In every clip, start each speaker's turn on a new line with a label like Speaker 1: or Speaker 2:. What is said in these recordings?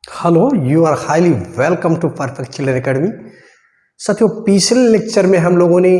Speaker 1: Hello, you are highly welcome to perfect children academy. साथियों, पिछले lecture में हम लोगों ने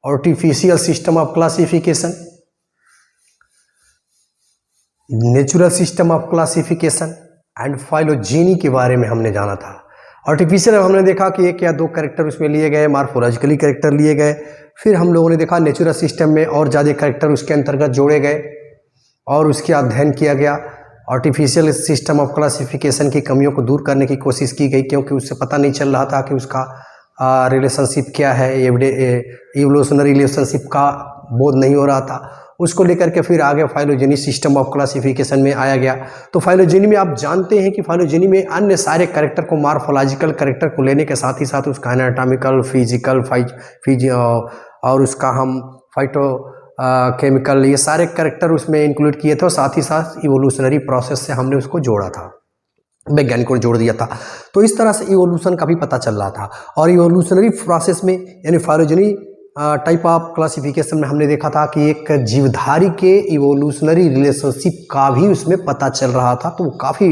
Speaker 1: artificial system of classification, natural system of classification and phylogeny के बारे में हमने जाना था। आर्टिफिशियल में हमने देखा कि एक या दो कैरेक्टर उसमें लिए गए, मार्फोलॉजिकली कैरेक्टर लिए गए। फिर हम लोगों ने देखा नेचुरल सिस्टम में और ज़्यादा कैरेक्टर उसके अंतर्गत जोड़े गए और उसके अध्ययन किया गया। आर्टिफिशियल सिस्टम ऑफ क्लासिफिकेशन की कमियों को दूर करने की कोशिश की गई, क्योंकि उससे पता नहीं चल रहा था कि उसका रिलेशनशिप क्या है, इवोल्यूशनरी रिलेशनशिप का बोध नहीं हो रहा था। उसको लेकर के फिर आगे फाइलोजेनी सिस्टम ऑफ क्लासिफिकेशन में आया गया। तो फाइलोजेनी में आप जानते हैं कि फाइलोजेनी में अन्य सारे कैरेक्टर को, मार्फोलॉजिकल कैरेक्टर को लेने के साथ ही साथ उसका एनाटॉमिकल, फिजिकल, और उसका हम फाइटो केमिकल, ये सारे कैरेक्टर उसमें इंक्लूड किए थे और साथ ही साथ इवोल्यूशनरी प्रोसेस से हमने उसको जोड़ा था, वैज्ञानिकों ने जोड़ दिया था। तो इस तरह से इवोल्यूशन का भी पता चल रहा था। और इवोल्यूशनरी प्रोसेस में यानी फाइलोजेनी टाइप ऑफ क्लासिफिकेशन में हमने देखा था कि एक जीवधारी के इवोल्यूशनरी रिलेशनशिप का भी उसमें पता चल रहा था। तो वो काफ़ी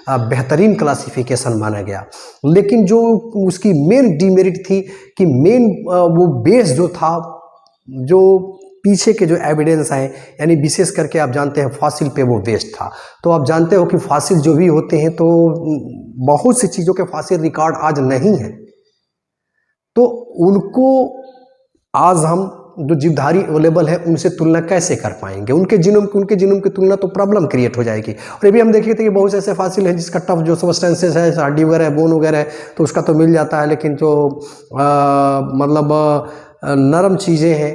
Speaker 1: बेहतरीन क्लासिफिकेशन माना गया। लेकिन जो उसकी मेन डिमेरिट थी कि मेन वो बेस जो था, जो पीछे के जो एविडेंस हैं, यानी विशेष करके आप जानते हैं फॉसिल पे वो बेस्ड था। तो आप जानते हो कि फॉसिल जो भी होते हैं तो बहुत सी चीज़ों के फॉसिल रिकॉर्ड आज नहीं है, तो उनको आज हम जो जीवधारी अवेलेबल है उनसे तुलना कैसे कर पाएंगे। उनके जीनोम की तुलना तो प्रॉब्लम क्रिएट हो जाएगी। और ये भी हम देखे थे कि बहुत से ऐसे फॉसिल हैं जिसका टफ जो सब्सटेंसेस है, हड्डी वगैरह है, बोन वगैरह है, तो उसका तो मिल जाता है, लेकिन जो नरम चीज़ें हैं,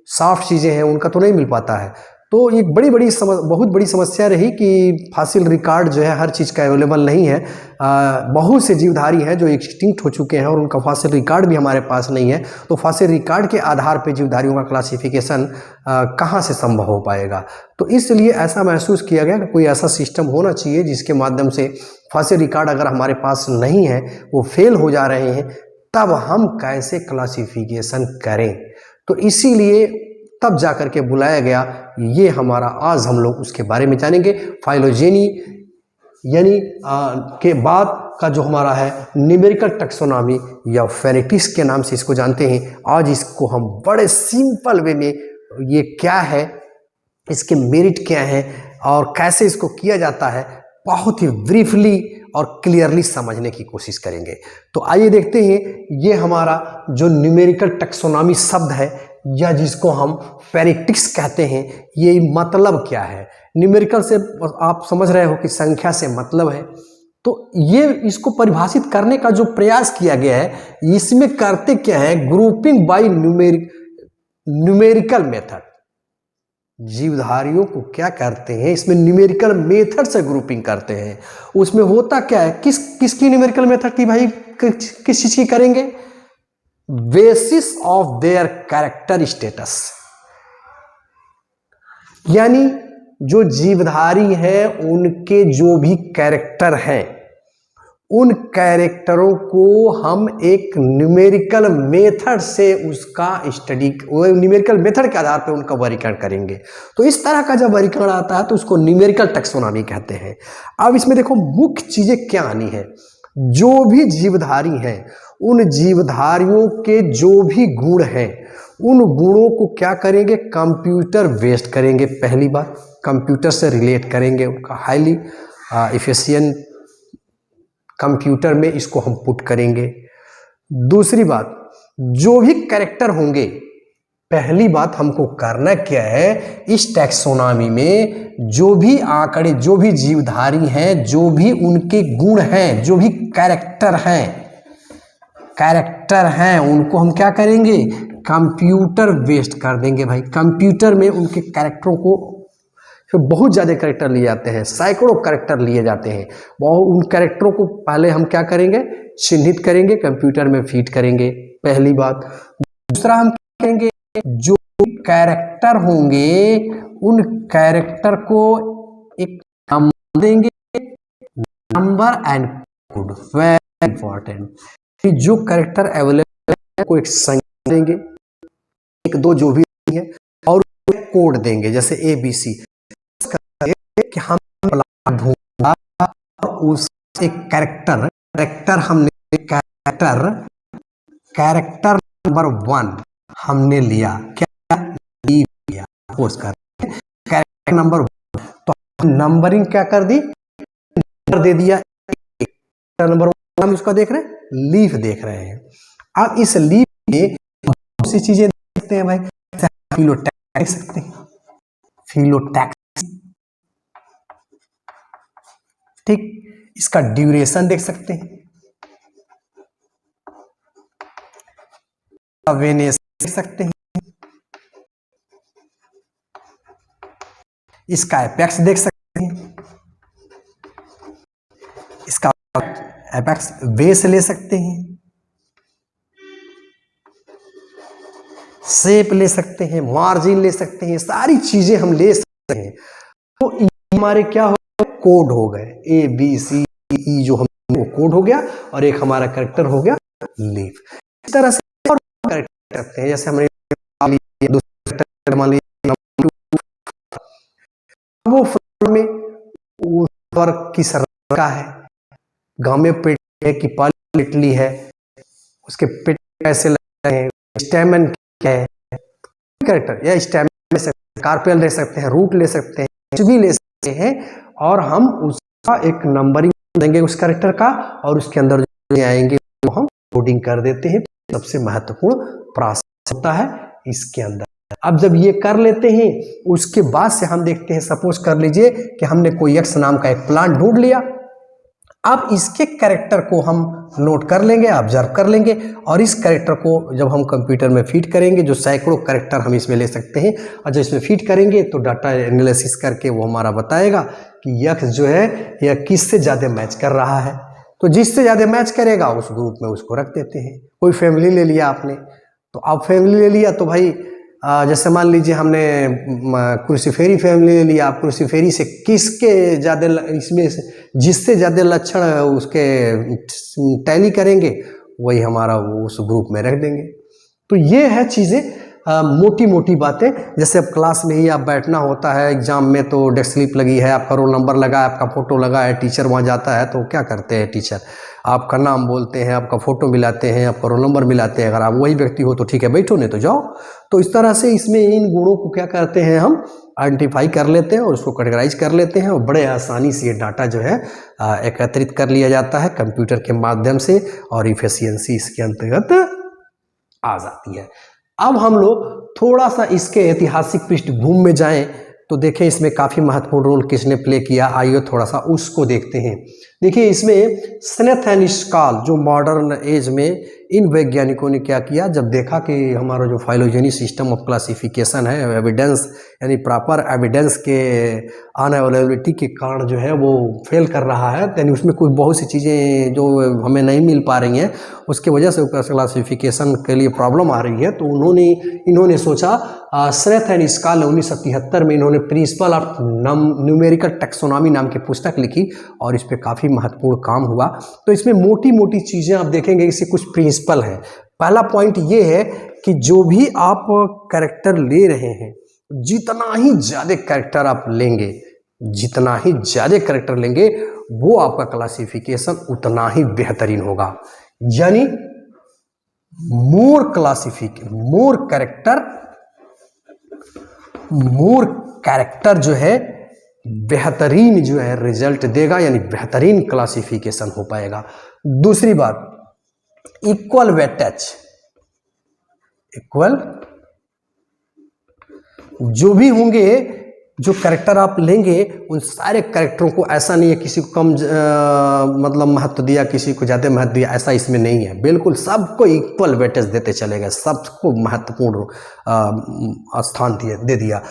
Speaker 1: सॉफ्ट चीज़ें हैं, उनका तो नहीं मिल पाता है। तो एक बहुत बड़ी समस्या रही कि फॉसिल रिकॉर्ड जो है हर चीज़ का अवेलेबल नहीं है। बहुत से जीवधारी हैं जो एक्सटिंक्ट हो चुके हैं और उनका फॉसिल रिकॉर्ड भी हमारे पास नहीं है। तो फॉसिल रिकॉर्ड के आधार पर जीवधारियों का क्लासिफिकेशन कहाँ से संभव हो पाएगा। तो इसलिए ऐसा महसूस किया गया कि कोई ऐसा सिस्टम होना चाहिए जिसके माध्यम से फॉसिल रिकॉर्ड अगर हमारे पास नहीं है, वो फेल हो जा रहे हैं, तब हम कैसे क्लासिफिकेशन करें। तो इसीलिए तब जाकर के बुलाया गया। ये हमारा आज हम लोग उसके बारे में जानेंगे। फाइलोजेनी यानी के बाद का जो हमारा है न्यूमेरिकल टैक्सोनॉमी या फेनेटिक्स के नाम से इसको जानते हैं। आज इसको हम बड़े सिंपल वे में ये क्या है, इसके मेरिट क्या है और कैसे इसको किया जाता है, बहुत ही ब्रीफली और क्लियरली समझने की कोशिश करेंगे। तो आइए देखते हैं ये हमारा जो न्यूमेरिकल टैक्सोनॉमी शब्द है या जिसको हम फेनेटिक्स कहते हैं, ये मतलब क्या है। न्यूमेरिकल से आप समझ रहे हो कि संख्या से मतलब है। तो ये इसको परिभाषित करने का जो प्रयास किया गया है, इसमें करते क्या है, ग्रुपिंग बाय न्यूमेरिकल मेथड। जीवधारियों को क्या करते हैं, इसमें न्यूमेरिकल मेथड से ग्रुपिंग करते हैं। उसमें होता क्या है, किसकी न्यूमेरिकल मेथड की भाई, किस चीज की करेंगे, basis of their character status. यानी जो जीवधारी हैं उनके जो भी कैरेक्टर हैं, उन कैरेक्टरों को हम एक न्यूमेरिकल मेथड से उसका स्टडी, न्यूमेरिकल मेथड के आधार पर उनका वर्गीकरण करेंगे। तो इस तरह का जब वर्गीकरण आता है तो उसको न्यूमेरिकल टैक्सोनॉमी कहते हैं। अब इसमें देखो मुख्य चीजें क्या आनी है। जो भी जीवधारी हैं, उन जीवधारियों के जो भी गुण हैं, उन गुणों को क्या करेंगे, कंप्यूटर बेस्ड करेंगे। पहली बात, कंप्यूटर से रिलेट करेंगे, उनका हाईली एफिशिएंट कंप्यूटर में इसको हम पुट करेंगे। दूसरी बात, जो भी कैरेक्टर होंगे, पहली बात हमको करना क्या है, इस टैक्सोनॉमी में जो भी आंकड़े, जो भी जीवधारी हैं, जो भी उनके गुण हैं, जो भी कैरेक्टर हैं, उनको हम क्या करेंगे, कंप्यूटर बेस्ड कर देंगे। भाई कंप्यूटर में उनके कैरेक्टरों को, फिर बहुत ज़्यादा कैरेक्टर लिए जाते हैं, सैकड़ों कैरेक्टर लिए जाते हैं। उन कैरेक्टरों को पहले हम क्या करेंगे, चिन्हित करेंगे, कंप्यूटर में फीड करेंगे, पहली बात। दूसरा हम क्या करेंगे, जो कैरेक्टर होंगे उन कैरेक्टर को एक नाम देंगे, number and code, very important. जो कैरेक्टर अवेलेबल है को एक संख्या देंगे, एक दो जो भी है, और कोड देंगे जैसे ABC कि हम ढूंढा और उस एक कैरेक्टर नंबर 1 हमने लिया, क्या लीव लिया, सपोज कर कैरेक्टर नंबर 1, तो नंबरिंग क्या कर दी, नंबर दे दिया, कैरेक्टर नंबर 1 हम इसका देख रहे हैं, लीफ देख रहे हैं। अब इस लीफ में बहुत सी चीजें देख सकते हैं भाई, फिलोटैक्स देख सकते हैं, फिलोटैक्स, ठीक, इसका ड्यूरेशन देख सकते हैं, वेनेस देख सकते हैं, इसका एपेक्स देख सकते हैं, इसका एपेक्स बेस ले सकते हैं, शेप ले सकते हैं, मार्जिन ले सकते हैं, सारी चीजें हम ले सकते हैं। तो ये हमारे क्या हो गए, कोड हो गए, ए बी सी ई जो हम कोड हो गया, और एक हमारा कैरेक्टर हो गया लीफ। इस तरह से और कैरेक्टर करते हैं, जैसे हमने दूसरा मान लिया वो फ्लोर में वो वर्क किस रंग का है, गांव में पेट है कि पाली है, उसके पेट कैसे लगे हैं, स्टेमन क्या है, कैरेक्टर या स्टेमन ले सकते हैं, कार्पेल ले सकते हैं, रूट ले सकते हैं, कुछ भी ले सकते हैं, और हम उसका एक नंबरिंग देंगे उस कैरेक्टर का, और उसके अंदर जो आएंगे वो हम कोडिंग कर देते हैं। सबसे महत्वपूर्ण प्रोसेस होता है इसके अंदर। अब जब ये कर लेते हैं, उसके बाद से हम देखते हैं, सपोज कर लीजिए कि हमने कोई एक्स नाम का एक प्लांट ढूंढ लिया, अब इसके कैरेक्टर को हम नोट कर लेंगे, ऑब्जर्व कर लेंगे, और इस कैरेक्टर को जब हम कंप्यूटर में फीड करेंगे, जो सैकड़ों कैरेक्टर हम इसमें ले सकते हैं, और जब इसमें फीड करेंगे तो डाटा एनालिसिस करके वो हमारा बताएगा कि यक्स जो है यह किससे ज़्यादा मैच कर रहा है। तो जिससे ज़्यादा मैच करेगा उस ग्रुप में उसको रख देते हैं। कोई फैमिली ले लिया आपने, तो आप फैमिली ले लिया तो भाई जैसे मान लीजिए हमने क्रूसीफेरी फैमिली ले लिया, आप क्रूसीफेरी से किसके ज़्यादा इसमें जिससे ज़्यादा लक्षण उसके टैली करेंगे वही हमारा वो उस ग्रुप में रख देंगे। तो ये है चीज़ें, मोटी मोटी बातें। जैसे अब क्लास में ही आप बैठना होता है, एग्जाम में तो डेस्क स्लिप लगी है, आपका रोल नंबर लगा है, आपका फोटो लगा है, टीचर वहाँ जाता है तो क्या करते हैं टीचर, आपका नाम बोलते हैं, आपका फोटो मिलाते हैं, आपका रोल नंबर मिलाते हैं। अगर आप वही व्यक्ति हो तो ठीक है बैठो, नहीं तो जाओ। तो इस तरह से इसमें इन गुणों को क्या करते हैं, हम आइडेंटिफाई कर लेते हैं और उसको कैटेगराइज कर लेते हैं, और बड़े आसानी से ये डाटा जो है एकत्रित कर लिया जाता है कंप्यूटर के माध्यम से, और इफिशियंसी इसके अंतर्गत आ जाती है। अब हम लोग थोड़ा सा इसके ऐतिहासिक पृष्ठभूमि में जाएं तो देखें इसमें काफ़ी महत्वपूर्ण रोल किसने प्ले किया। आइए थोड़ा सा उसको देखते हैं। देखिए इसमें स्नेथ एंड स्काल जो मॉडर्न एज में इन वैज्ञानिकों ने क्या किया, जब देखा कि हमारा जो फाइलोजेनी सिस्टम ऑफ क्लासिफिकेशन है, एविडेंस यानी प्रॉपर एविडेंस के अनअवेलेबिलिटी के कारण जो है वो फेल कर रहा है, यानी उसमें कुछ बहुत सी चीज़ें जो हमें नहीं मिल पा रही हैं, उसके वजह से क्लासिफिकेशन के लिए प्रॉब्लम आ रही है। तो इन्होंने सोचा, स्नेथ एंड स्काल 1977 में इन्होंने प्रिंसिपल ऑफ न्यूमेरिकल टैक्सोनॉमी नाम की पुस्तक लिखी, और इस पर काफ़ी महत्वपूर्ण काम हुआ। तो इसमें मोटी मोटी चीज़ें आप देखेंगे, इससे कुछ प्रिंसिपल हैं। पहला पॉइंट ये है कि जो भी आप कैरेक्टर ले रहे हैं, जितना ही ज़्यादा कैरेक्टर आप लेंगे, जितना ही ज़्यादा कैरेक्टर लेंगे वो आपका क्लासिफिकेशन उतना ही बेहतरीन होगा। यानी मोर कैरेक्टर जो है बेहतरीन जो है रिजल्ट देगा, यानी बेहतरीन क्लासिफिकेशन हो पाएगा। दूसरी बात, इक्वल वेटेज, इक्वल जो भी होंगे, जो कैरेक्टर आप लेंगे उन सारे कैरेक्टरों को, ऐसा नहीं है किसी को कम मतलब महत्व दिया, किसी को ज़्यादा महत्व दिया, ऐसा इसमें नहीं है। बिल्कुल सबको इक्वल वेटेज देते चले गए, सबको महत्वपूर्ण स्थान दे दिया।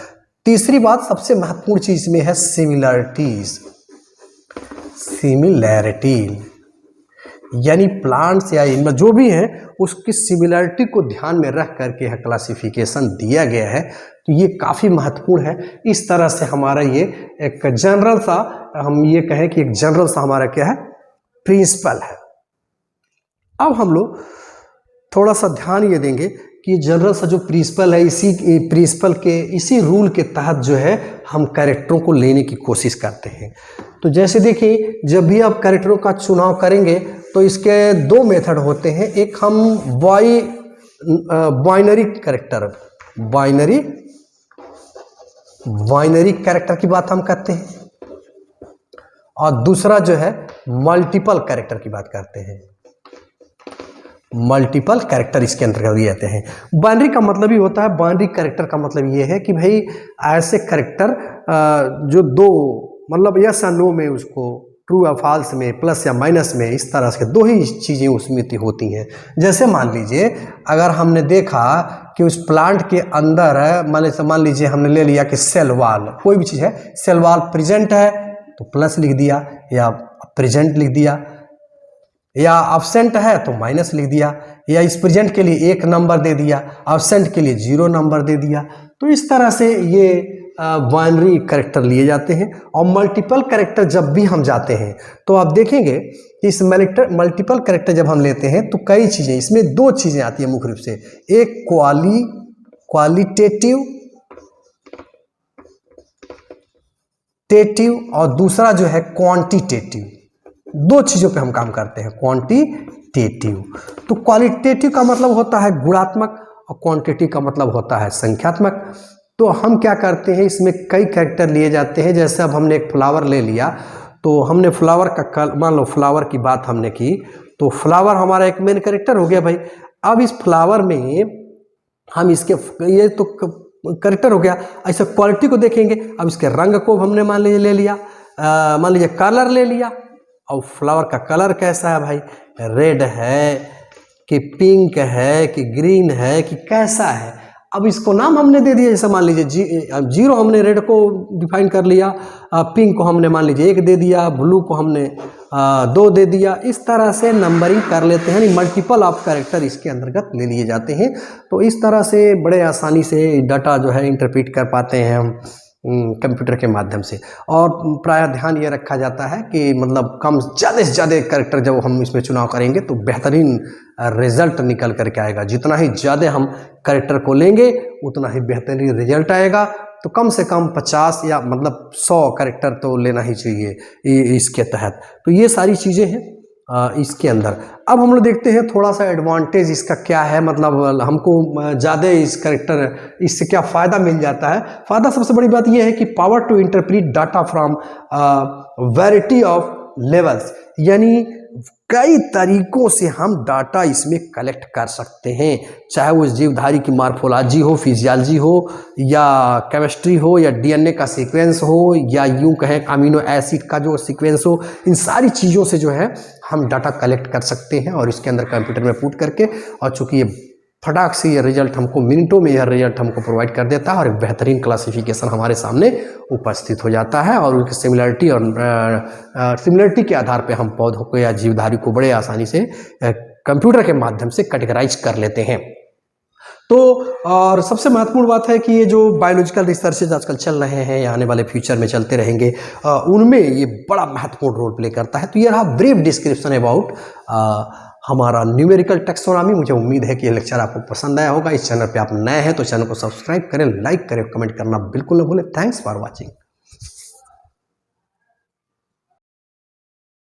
Speaker 1: तीसरी बात, सबसे महत्वपूर्ण चीज़ में है सिमिलैरिटी, यानी प्लांट्स या इनमें जो भी है उसकी सिमिलैरिटी को ध्यान में रख करके क्लासिफिकेशन दिया गया है। तो ये काफ़ी महत्वपूर्ण है। इस तरह से हमारा ये एक जनरल सा, हम ये कहें कि एक जनरल सा हमारा क्या है, प्रिंसिपल है। अब हम लोग थोड़ा सा ध्यान ये देंगे कि ये जनरल सा जो प्रिंसिपल है, इसी प्रिंसिपल के इसी रूल के तहत जो है हम कैरेक्टरों को लेने की कोशिश करते हैं। तो जैसे देखिए, जब भी आप कैरेक्टरों का चुनाव करेंगे तो इसके दो मेथड होते हैं। एक हम बाइनरी कैरेक्टर की बात हम करते हैं, और दूसरा जो है मल्टीपल कैरेक्टर की बात करते हैं। मल्टीपल कैरेक्टर इसके अंतर्गत दिए जाते हैं। बाइनरी का मतलब ही होता है, बाइनरी कैरेक्टर का मतलब ये है कि भाई ऐसे कैरेक्टर जो दो मतलब यस या नो में, उसको ट्रू या फॉल्स में, प्लस या माइनस में, इस तरह से दो ही चीज़ें उसमें होती हैं। जैसे मान लीजिए अगर हमने देखा कि उस प्लांट के अंदर मान लीजिए हमने ले लिया कि सेल वाल, कोई भी चीज़ है, सेल वाल प्रेजेंट है तो प्लस लिख दिया, या प्रेजेंट लिख दिया, या अब्सेंट है तो माइनस लिख दिया, या इस प्रेजेंट के लिए 1 नंबर दे दिया, अब्सेंट के लिए 0 नंबर दे दिया। तो इस तरह से ये बाइनरी कैरेक्टर लिए जाते हैं। और मल्टीपल कैरेक्टर जब भी हम जाते हैं तो आप देखेंगे कि इस मल्टीपल कैरेक्टर जब हम लेते हैं तो कई चीज़ें, इसमें 2 चीज़ें आती है मुख्य रूप से। एक क्वालिटेटिव और दूसरा जो है क्वांटिटेटिव। 2 चीज़ों पे हम काम करते हैं, क्वांटिटेटिव। तो क्वालिटेटिव का मतलब होता है गुणात्मक और क्वांटिटी का मतलब होता है संख्यात्मक। तो हम क्या करते हैं, इसमें कई कैरेक्टर लिए जाते हैं। जैसे अब हमने एक फ्लावर ले लिया, तो हमने फ्लावर का मान लो फ्लावर की बात हमने की, तो फ्लावर हमारा एक मेन कैरेक्टर हो गया भाई। अब इस फ्लावर में हम इसके, ये तो कैरेक्टर हो गया। ऐसे क्वालिटी को देखेंगे, अब इसके रंग को हमने मान लीजिए ले लिया, मान लीजिए कलर ले लिया। और फ्लावर का कलर कैसा है भाई, रेड है कि पिंक है कि ग्रीन है कि कैसा है। अब इसको नाम हमने दे दिया, जैसे मान लीजिए 0 हमने रेड को डिफाइन कर लिया, पिंक को हमने मान लीजिए 1 दे दिया, ब्लू को हमने 2 दे दिया। इस तरह से नंबरिंग कर लेते हैं, मल्टीपल ऑफ कैरेक्टर इसके अंतर्गत ले लिए जाते हैं। तो इस तरह से बड़े आसानी से डाटा जो है इंटरप्रेट कर पाते हैं हम कंप्यूटर के माध्यम से। और प्रायः ध्यान ये रखा जाता है कि मतलब ज़्यादा से ज़्यादा कैरेक्टर जब हम इसमें चुनाव करेंगे तो बेहतरीन रिजल्ट निकल करके आएगा। जितना ही ज़्यादा हम कैरेक्टर को लेंगे उतना ही बेहतरीन रिजल्ट आएगा। तो कम से कम 50 या मतलब 100 कैरेक्टर तो लेना ही चाहिए इसके तहत। तो ये सारी चीज़ें हैं इसके अंदर। अब हम लोग देखते हैं थोड़ा सा एडवांटेज इसका क्या है, मतलब हमको ज़्यादा इस कैरेक्टर, इससे क्या फ़ायदा मिल जाता है। फ़ायदा सबसे बड़ी बात यह है कि power to interpret data from variety of levels, यानी कई तरीकों से हम डाटा इसमें कलेक्ट कर सकते हैं। चाहे वो जीवधारी की मार्फोलॉजी हो, फिजियोलॉजी हो, या केमिस्ट्री हो, या डीएनए का सीक्वेंस हो, या यूं कहें अमीनो एसिड का जो सीक्वेंस हो, इन सारी चीज़ों से जो है हम डाटा कलेक्ट कर सकते हैं और इसके अंदर कंप्यूटर में पुट करके। और चूँकि ये फटाक से ये रिजल्ट हमको मिनटों में, यह रिजल्ट हमको प्रोवाइड कर देता है और एक बेहतरीन क्लासिफिकेशन हमारे सामने उपस्थित हो जाता है। और उनकी सिमिलरिटी और सिमिलरिटी के आधार पे हम पौधों को या जीवधारी को बड़े आसानी से कंप्यूटर के माध्यम से कैटेगराइज कर लेते हैं। तो और सबसे महत्वपूर्ण बात है कि ये जो बायोलॉजिकल रिसर्चेज आजकल चल रहे हैं या आने वाले फ्यूचर में चलते रहेंगे, उनमें ये बड़ा महत्वपूर्ण रोल प्ले करता है। तो ये रहा ब्रीफ डिस्क्रिप्शन अबाउट हमारा न्यूमेरिकल टैक्सोनॉमी। मुझे उम्मीद है कि ये लेक्चर आपको पसंद आया होगा। इस चैनल पे आप नए हैं तो चैनल को सब्सक्राइब करें, लाइक करें, कमेंट करना बिल्कुल न भूलें। Thanks for watching.